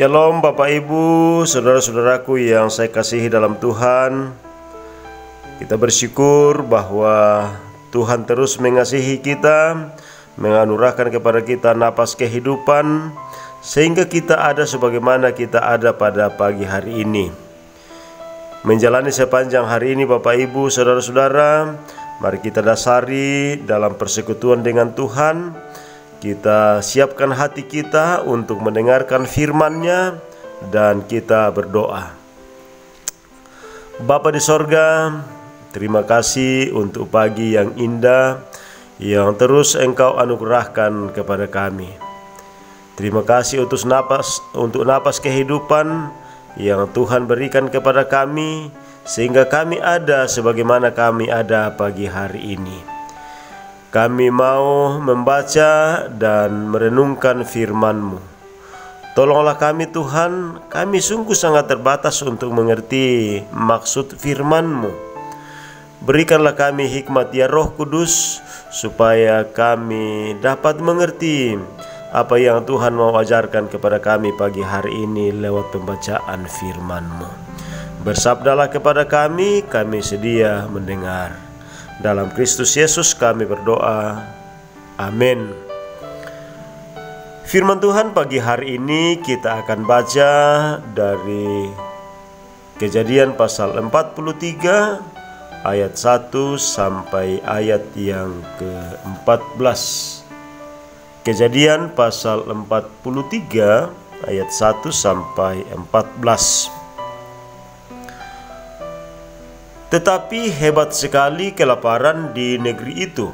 Shalom Bapak Ibu, saudara-saudaraku yang saya kasihi dalam Tuhan. Kita bersyukur bahwa Tuhan terus mengasihi kita, menganugerahkan kepada kita napas kehidupan, sehingga kita ada sebagaimana kita ada pada pagi hari ini. Menjalani sepanjang hari ini Bapak Ibu, saudara-saudara, mari kita dasari dalam persekutuan dengan Tuhan. Kita siapkan hati kita untuk mendengarkan firman-Nya dan kita berdoa. Bapa di sorga, terima kasih untuk pagi yang indah yang terus Engkau anugerahkan kepada kami. Terima kasih untuk napas kehidupan yang Tuhan berikan kepada kami, sehingga kami ada sebagaimana kami ada pagi hari ini. Kami mau membaca dan merenungkan firman-Mu. Tolonglah kami Tuhan, kami sungguh sangat terbatas untuk mengerti maksud firman-Mu. Berikanlah kami hikmat ya Roh Kudus, supaya kami dapat mengerti apa yang Tuhan mau ajarkan kepada kami pagi hari ini lewat pembacaan firman-Mu. Bersabdalah kepada kami sedia mendengar. Dalam Kristus Yesus kami berdoa, amin. Firman Tuhan pagi hari ini kita akan baca dari Kejadian pasal 43 ayat 1 sampai ayat yang ke-14. Kejadian pasal 43 ayat 1 sampai 14. Tetapi hebat sekali kelaparan di negeri itu.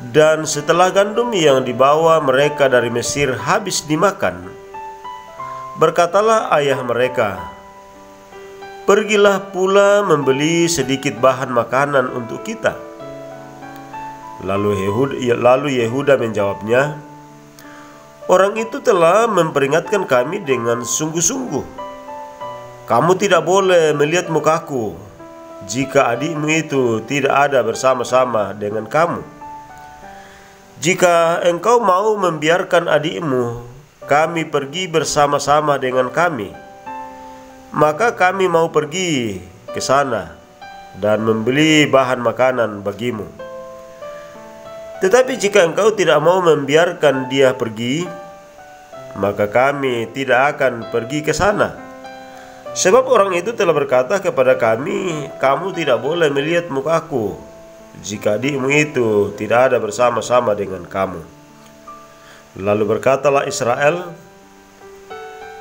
Dan setelah gandum yang dibawa mereka dari Mesir habis dimakan, berkatalah ayah mereka, "Pergilah pula membeli sedikit bahan makanan untuk kita." Lalu Yehuda menjawabnya, "Orang itu telah memperingatkan kami dengan sungguh-sungguh. Kamu tidak boleh melihat mukaku jika adikmu itu tidak ada bersama-sama dengan kamu. Jika engkau mau membiarkan adikmu kami pergi bersama-sama dengan kami, maka kami mau pergi ke sana dan membeli bahan makanan bagimu. Tetapi jika engkau tidak mau membiarkan dia pergi, maka kami tidak akan pergi ke sana. Sebab orang itu telah berkata kepada kami, kamu tidak boleh melihat mukaku jika adikmu itu tidak ada bersama-sama dengan kamu." Lalu berkatalah Israel,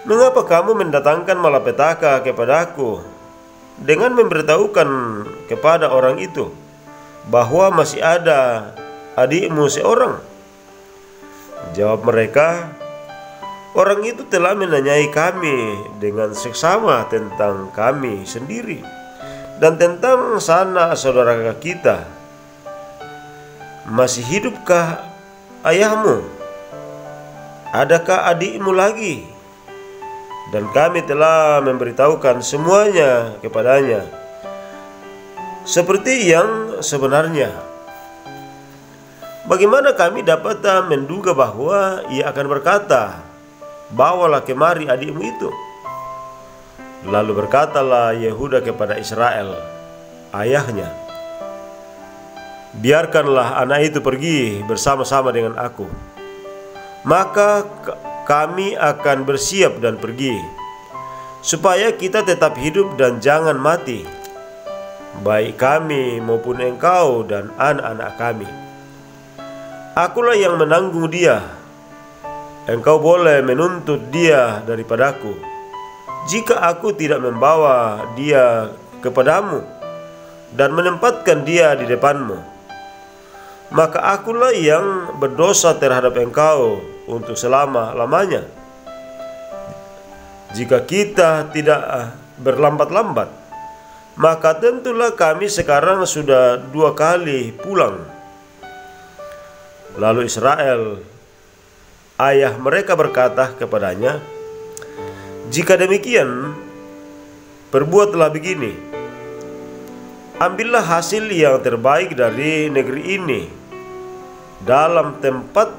"Mengapa kamu mendatangkan malapetaka kepadaku dengan memberitahukan kepada orang itu bahwa masih ada adikmu seorang?" Jawab mereka, "Orang itu telah menanyai kami dengan seksama tentang kami sendiri dan tentang sanak saudara kita. Masih hidupkah ayahmu? Adakah adikmu lagi?" Dan kami telah memberitahukan semuanya kepadanya, seperti yang sebenarnya. Bagaimana kami dapat menduga bahwa ia akan berkata, 'Bawalah kemari adikmu itu'?" Lalu berkatalah Yehuda kepada Israel, ayahnya, "Biarkanlah anak itu pergi bersama-sama dengan aku. Maka kami akan bersiap dan pergi, supaya kita tetap hidup dan jangan mati, baik kami maupun engkau dan anak-anak kami. Akulah yang menanggung dia. Engkau boleh menuntut dia daripadaku jika aku tidak membawa dia kepadamu dan menempatkan dia di depanmu. Maka akulah yang berdosa terhadap engkau untuk selama-lamanya. Jika kita tidak berlambat-lambat, maka tentulah kami sekarang sudah 2 kali pulang." Lalu Israel, ayah mereka, berkata kepadanya, "Jika demikian, perbuatlah begini. Ambillah hasil yang terbaik dari negeri ini dalam tempat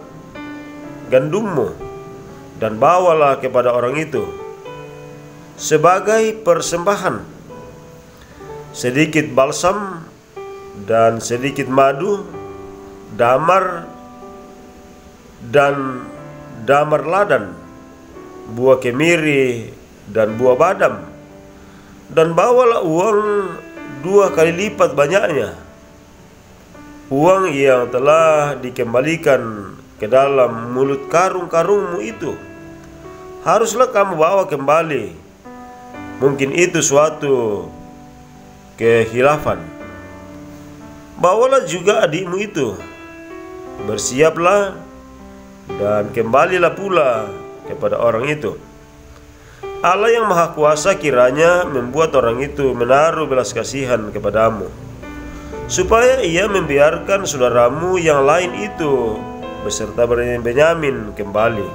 gandummu dan bawalah kepada orang itu sebagai persembahan sedikit balsam dan sedikit madu, damar dan damar ladan, buah kemiri dan buah badam, dan bawalah uang 2 kali lipat banyaknya, uang yang telah dikembalikan ke dalam mulut karung-karungmu itu. Haruslah kamu bawa kembali. Mungkin itu suatu kehilafan. Bawalah juga adikmu itu, bersiaplah dan kembalilah pula kepada orang itu. Allah yang Maha Kuasa kiranya membuat orang itu menaruh belas kasihan kepadamu, supaya ia membiarkan saudaramu yang lain itu beserta Benyamin kembali.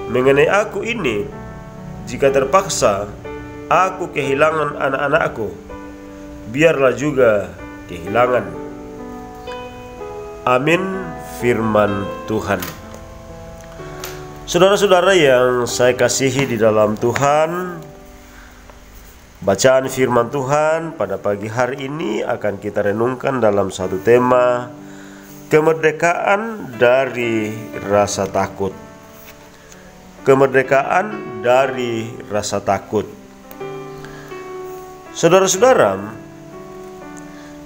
Mengenai aku ini, jika terpaksa aku kehilangan anak-anakku, biarlah juga kehilangan. Amin. Firman Tuhan. Saudara-saudara yang saya kasihi di dalam Tuhan, bacaan firman Tuhan pada pagi hari ini akan kita renungkan dalam satu tema, kemerdekaan dari rasa takut. Kemerdekaan dari rasa takut. Saudara-saudara,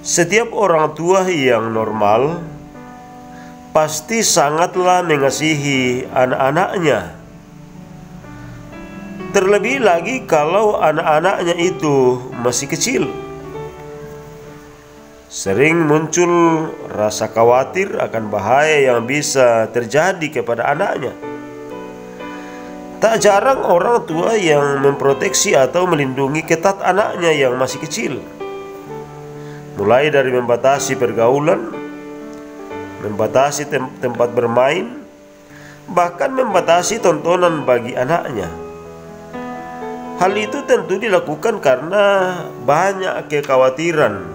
setiap orang tua yang normal pasti sangatlah mengasihi anak-anaknya. Terlebih lagi kalau anak-anaknya itu masih kecil. Sering muncul rasa khawatir akan bahaya yang bisa terjadi kepada anaknya. Tak jarang orang tua yang memproteksi atau melindungi ketat anaknya yang masih kecil, mulai dari membatasi pergaulan, membatasi tempat bermain, bahkan membatasi tontonan bagi anaknya. Hal itu tentu dilakukan karena banyak kekhawatiran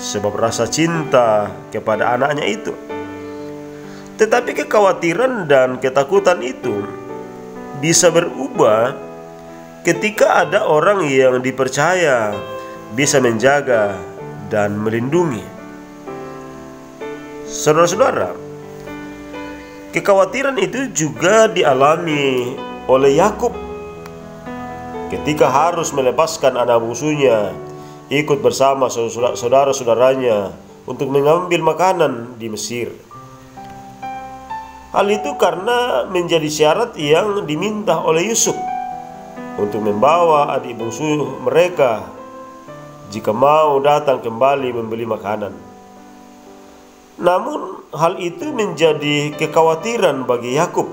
sebab rasa cinta kepada anaknya itu. Tetapi kekhawatiran dan ketakutan itu bisa berubah ketika ada orang yang dipercaya bisa menjaga dan melindungi. Saudara-saudara, kekhawatiran itu juga dialami oleh Yakub ketika harus melepaskan anak bungsunya ikut bersama saudara-saudaranya untuk mengambil makanan di Mesir. Hal itu karena menjadi syarat yang diminta oleh Yusuf untuk membawa adik bungsu mereka jika mau datang kembali membeli makanan. Namun hal itu menjadi kekhawatiran bagi Yakub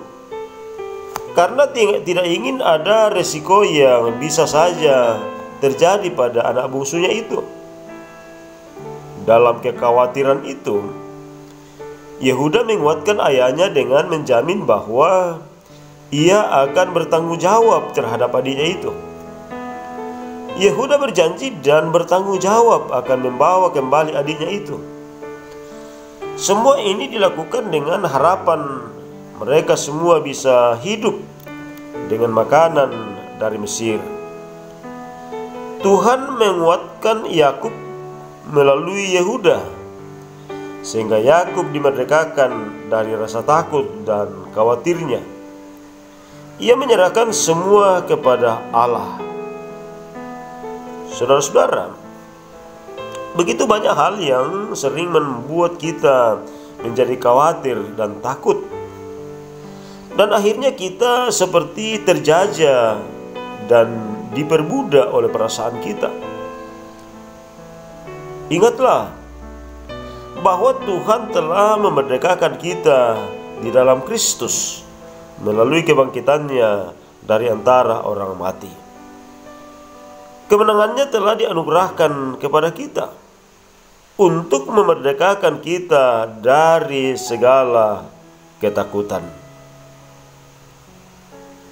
karena tidak ingin ada resiko yang bisa saja terjadi pada anak bungsunya itu. Dalam kekhawatiran itu, Yehuda menguatkan ayahnya dengan menjamin bahwa ia akan bertanggung jawab terhadap adiknya itu. Yehuda berjanji dan bertanggung jawab akan membawa kembali adiknya itu. Semua ini dilakukan dengan harapan mereka semua bisa hidup dengan makanan dari Mesir. Tuhan menguatkan Yakub melalui Yehuda sehingga Yakub dimerdekakan dari rasa takut dan khawatirnya. Ia menyerahkan semua kepada Allah. Saudara-saudara, begitu banyak hal yang sering membuat kita menjadi khawatir dan takut, dan akhirnya kita seperti terjajah dan diperbudak oleh perasaan kita. Ingatlah bahwa Tuhan telah memerdekakan kita di dalam Kristus melalui kebangkitannya dari antara orang mati. Kemenangannya telah dianugerahkan kepada kita untuk memerdekakan kita dari segala ketakutan.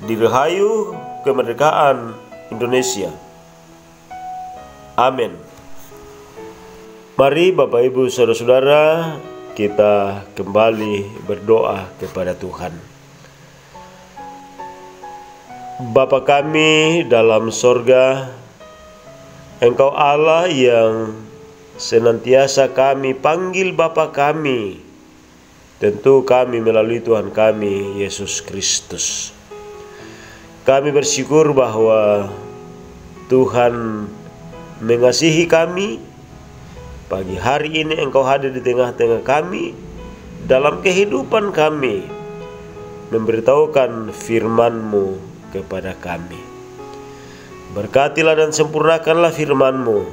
Dirgahayu kemerdekaan Indonesia. Amin. Mari Bapak Ibu Saudara-saudara, kita kembali berdoa kepada Tuhan. Bapa kami dalam sorga, Engkau Allah yang senantiasa kami panggil Bapa kami, tentu kami melalui Tuhan kami Yesus Kristus. Kami bersyukur bahwa Tuhan mengasihi kami. Pagi hari ini Engkau hadir di tengah-tengah kami, dalam kehidupan kami, memberitahukan firman-Mu kepada kami. Berkatilah dan sempurnakanlah firman-Mu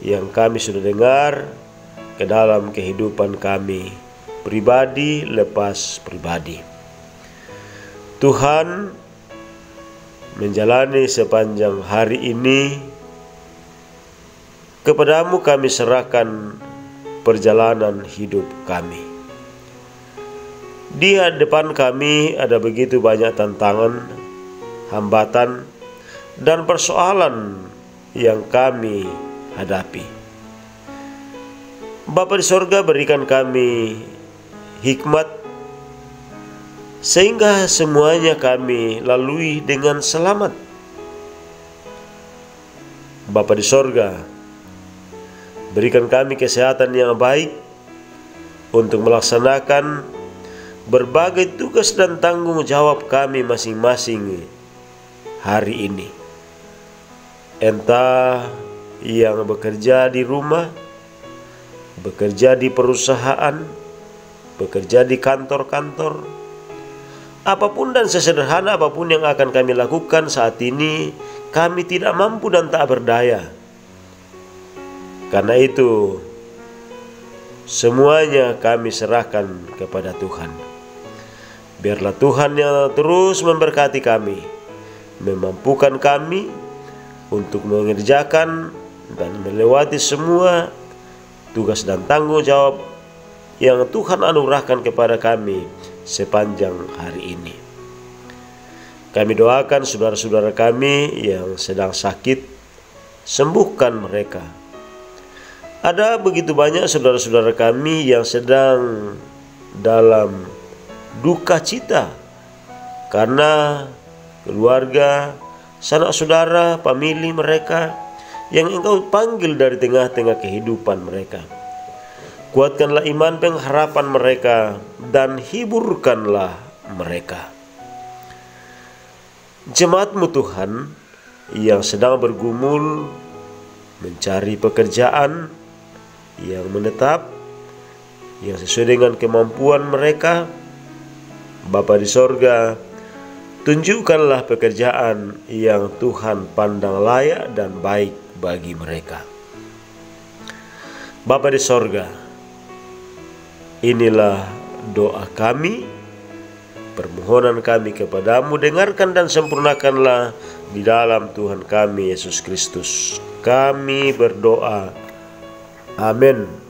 yang kami sudah dengar ke dalam kehidupan kami, pribadi lepas pribadi. Tuhan, menjalani sepanjang hari ini, kepadamu kami serahkan perjalanan hidup kami. Di depan kami ada begitu banyak tantangan, hambatan, dan persoalan yang kami hadapi. Bapa di sorga, berikan kami hikmat sehingga semuanya kami lalui dengan selamat. Bapa di sorga, berikan kami kesehatan yang baik untuk melaksanakan berbagai tugas dan tanggung jawab kami masing-masing hari ini. Entah yang bekerja di rumah, bekerja di perusahaan, bekerja di kantor-kantor, apapun dan sesederhana apapun yang akan kami lakukan saat ini, kami tidak mampu dan tak berdaya. Karena itu, semuanya kami serahkan kepada Tuhan. Biarlah Tuhan yang terus memberkati kami, memampukan kami untuk mengerjakan dan melewati semua tugas dan tanggung jawab yang Tuhan anugerahkan kepada kami sepanjang hari ini. Kami doakan saudara-saudara kami yang sedang sakit, sembuhkan mereka. Ada begitu banyak saudara-saudara kami yang sedang dalam duka cita karena keluarga, sanak saudara, famili mereka yang Engkau panggil dari tengah-tengah kehidupan mereka. Kuatkanlah iman pengharapan mereka dan hiburkanlah mereka. Jemaat-Mu Tuhan yang sedang bergumul mencari pekerjaan yang menetap, yang sesuai dengan kemampuan mereka, Bapa di sorga, tunjukkanlah pekerjaan yang Tuhan pandang layak dan baik bagi mereka. Bapa di sorga, inilah doa kami, permohonan kami kepadamu, dengarkan dan sempurnakanlah di dalam Tuhan kami Yesus Kristus. Kami berdoa. Amin.